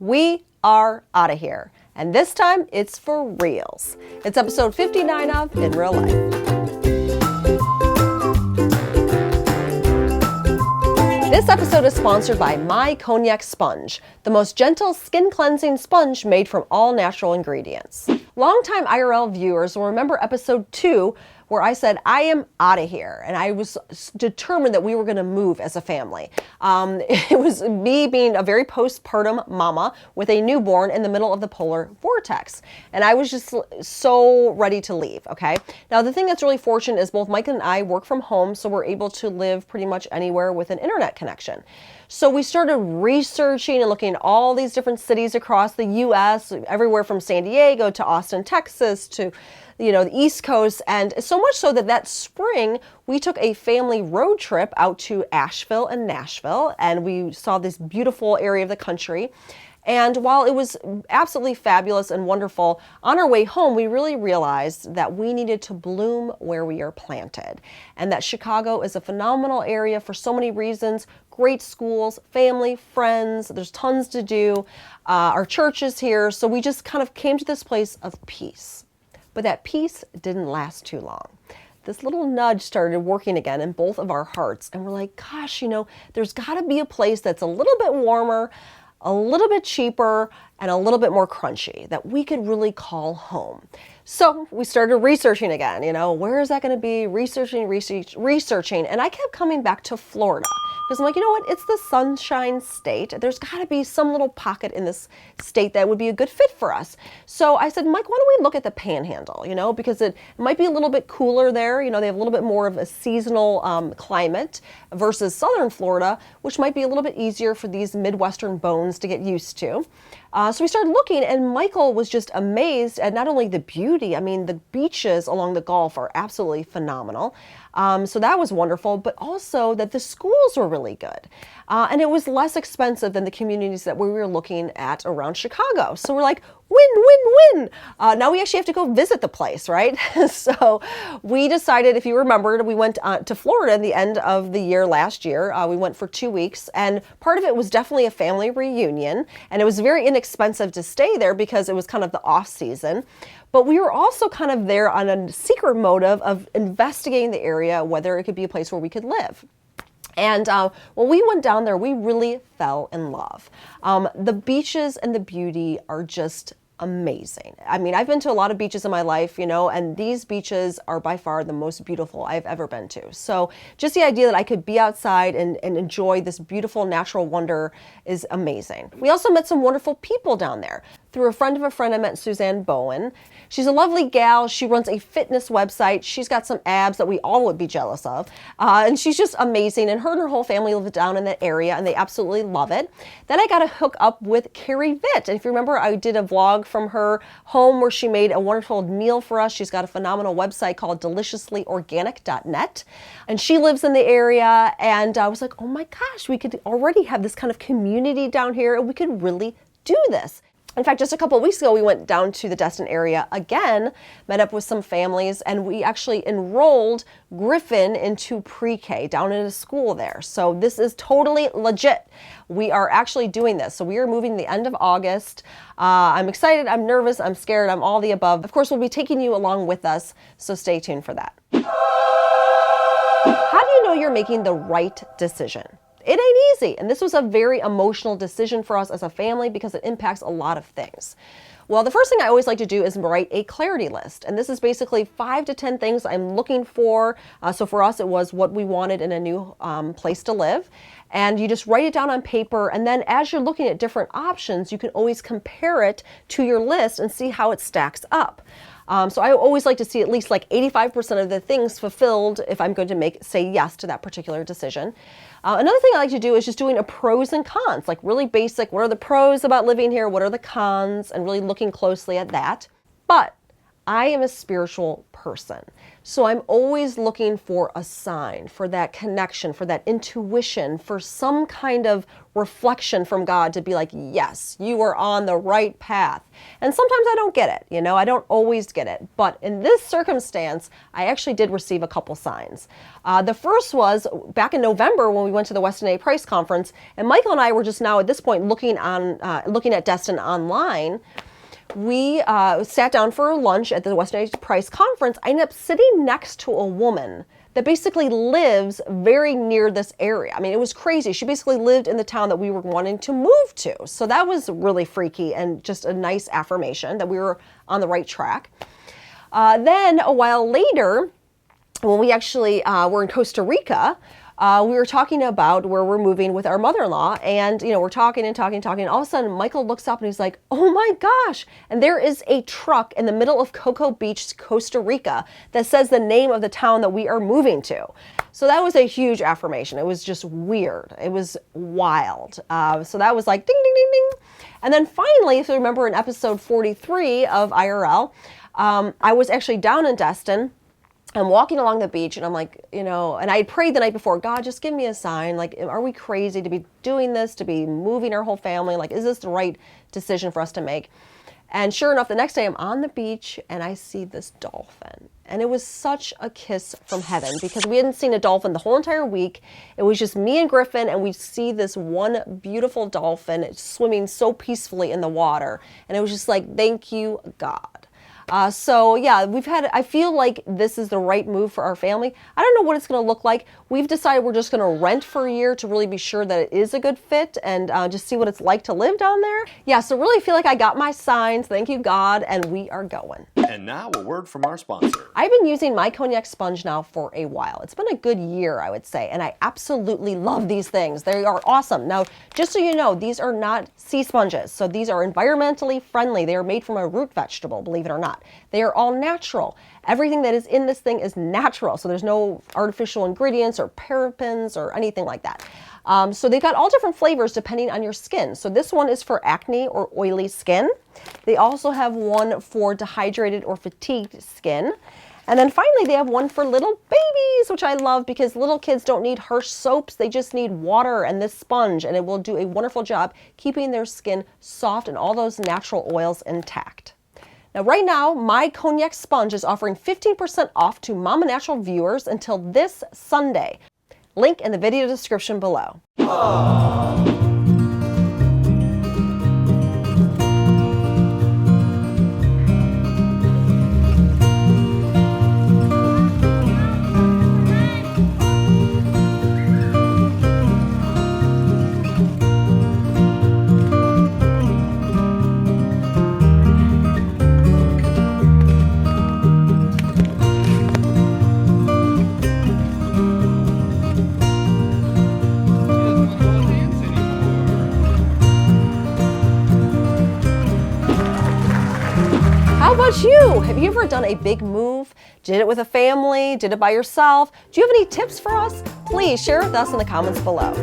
We are out of here. And this time, it's for reals. It's episode 59 of In Real Life. This episode is sponsored by My Cognac Sponge, the most gentle skin cleansing sponge made from all natural ingredients. Longtime IRL viewers will remember episode 2 where I said, I am out of here. And I was determined that we were going to move as a family. It was me being a very postpartum mama with a newborn in the middle of the polar vortex. And I was just so ready to leave, okay? Now, the thing that's really fortunate is both Mike and I work from home, so we're able to live pretty much anywhere with an internet connection. So we started researching and looking at all these different cities across the U.S., everywhere from San Diego to Austin, Texas, to the East Coast, and so much so that spring we took a family road trip out to Asheville and Nashville, and we saw this beautiful area of the country. And while it was absolutely fabulous and wonderful, on our way home, we really realized that we needed to bloom where we are planted, and that Chicago is a phenomenal area for so many reasons. Great schools, family, friends, there's tons to do. Our church is here, so we just kind of came to this place of peace. But that peace didn't last too long. This little nudge started working again in both of our hearts, and we're like, gosh, there's got to be a place that's a little bit warmer, a little bit cheaper, and a little bit more crunchy that we could really call home. So we started researching again, where is that going to be? Researching, and I kept coming back to Florida. Because I'm like, you know what? It's the Sunshine State. There's got to be some little pocket in this state that would be a good fit for us. So I said, Mike, why don't we look at the Panhandle, because it might be a little bit cooler there. They have a little bit more of a seasonal climate versus Southern Florida, which might be a little bit easier for these Midwestern bones to get used to. So we started looking, and Michael was just amazed at not only the beauty, the beaches along the Gulf are absolutely phenomenal. So that was wonderful, but also that the schools were really good. And it was less expensive than the communities that we were looking at around Chicago. So we're like, win, win, win. Now we actually have to go visit the place, right? So we decided, if you remembered, we went to Florida at the end of the year last year. We went for 2 weeks, and part of it was definitely a family reunion, and it was very inexpensive to stay there because it was kind of the off season. But we were also kind of there on a secret motive of investigating the area, whether it could be a place where we could live. And when we went down there, we really fell in love. The beaches and the beauty are just amazing. I've been to a lot of beaches in my life, and these beaches are by far the most beautiful I've ever been to. So just the idea that I could be outside and enjoy this beautiful natural wonder is amazing. We also met some wonderful people down there. Through a friend of a friend, I met Suzanne Bowen. She's a lovely gal. She runs a fitness website. She's got some abs that we all would be jealous of. And she's just amazing. And her whole family live down in that area, and they absolutely love it. Then I got to hook up with Carrie Vitt. And if you remember, I did a vlog from her home where she made a wonderful meal for us. She's got a phenomenal website called deliciously-organic.net. And she lives in the area. And I was like, oh my gosh, we could already have this kind of community down here, and we could really do this. In fact, just a couple of weeks ago, we went down to the Destin area again, met up with some families, and we actually enrolled Griffin into pre-K down in a school there. So this is totally legit. We are actually doing this. So we are moving the end of August. I'm excited, I'm nervous, I'm scared, I'm all the above. Of course, we'll be taking you along with us, so stay tuned for that. How do you know you're making the right decision? It ain't easy, and this was a very emotional decision for us as a family because it impacts a lot of things. Well, the first thing I always like to do is write a clarity list, and this is basically 5 to 10 things I'm looking for. So for us, it was what we wanted in a new place to live, and you just write it down on paper, and then as you're looking at different options, you can always compare it to your list and see how it stacks up. So I always like to see at least like 85% of the things fulfilled if I'm going to say yes to that particular decision. Another thing I like to do is just doing a pros and cons, like really basic. What are the pros about living here? What are the cons? And really looking closely at that. But I am a spiritual person. So I'm always looking for a sign, for that connection, for that intuition, for some kind of reflection from God to be like, yes, you are on the right path. And sometimes I don't get it, I don't always get it. But in this circumstance, I actually did receive a couple signs. The first was back in November when we went to the Weston A. Price conference, and Michael and I were just now at this point looking at Destin online. We sat down for lunch at the Weston A. Price conference. I ended up sitting next to a woman that basically lives very near this area. I mean, it was crazy. She basically lived in the town that we were wanting to move to. So that was really freaky and just a nice affirmation that we were on the right track. Then a while later, when we actually were in Costa Rica, we were talking about where we're moving with our mother-in-law, and we're talking and all of a sudden Michael looks up and he's like, oh my gosh, and there is a truck in the middle of Cocoa Beach, Costa Rica, that says the name of the town that we are moving to. So that was a huge affirmation. It was just weird. It was wild. So that was like ding, ding, ding, ding. And then finally, if you remember in episode 43 of IRL, I was actually down in Destin. I'm walking along the beach and I'm like, and I had prayed the night before, God, just give me a sign. Like, are we crazy to be doing this, to be moving our whole family? Like, is this the right decision for us to make? And sure enough, the next day I'm on the beach and I see this dolphin. And it was such a kiss from heaven because we hadn't seen a dolphin the whole entire week. It was just me and Griffin, and we see this one beautiful dolphin swimming so peacefully in the water. And it was just like, thank you, God. So yeah, I feel like this is the right move for our family. I don't know what it's going to look like. We've decided we're just going to rent for a year to really be sure that it is a good fit and just see what it's like to live down there. Yeah, so really feel like I got my signs. Thank you, God, and we are going. And now a word from our sponsor. I've been using my cognac sponge now for a while. It's been a good year, I would say, and I absolutely love these things. They are awesome. Now, just so you know, these are not sea sponges, so these are environmentally friendly. They are made from a root vegetable, believe it or not. They are all natural. Everything that is in this thing is natural, so there's no artificial ingredients or parabens or anything like that. So they've got all different flavors depending on your skin. So this one is for acne or oily skin. They also have one for dehydrated or fatigued skin. And then finally, they have one for little babies, which I love because little kids don't need harsh soaps. They just need water and this sponge, and it will do a wonderful job keeping their skin soft and all those natural oils intact. Now, right now, my cognac sponge is offering 15% off to Mama Natural viewers until this Sunday. Link in the video description below. Aww. How about you? Have you ever done a big move? Did it with a family? Did it by yourself? Do you have any tips for us? Please share with us in the comments below.